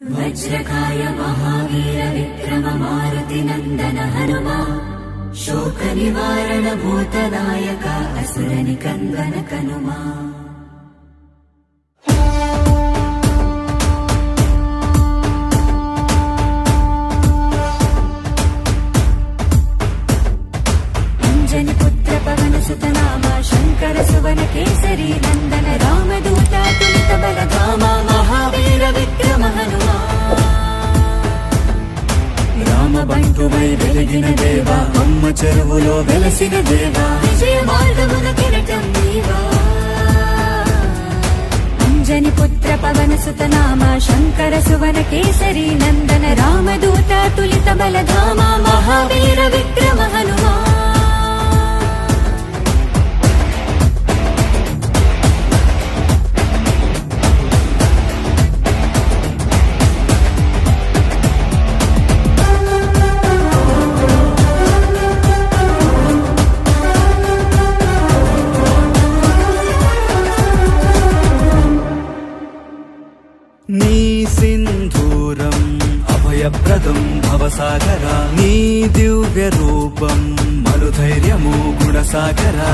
वज्रकाय महावीर विक्रम मारुति नंदन हनुमा शोक निवारण भूतनायक असुर निकंदन कनुमा। अंजनी पुत्र पवन सुत नामा शंकर सुवन केसरी नंदन रामदूत तुलित बलधामा महावीर विक्रम हनुमा। రామ బంటువై వెలిగిన దేవా అమ్మ చెరువులో వెలసిన దేవా విజయ మార్గమున కిరటం నీవా। అంజని పుత్ర పవన సుత నామ శంకర సువన కేసరి నందన రామదూత తులిత బలధామ మహావీర విక్రమ హనుమా। నీ సింధూరం అభయప్రదం భవసాగరా నీ దివ్య రూపం మరుధైర్యము గుణసాగరా।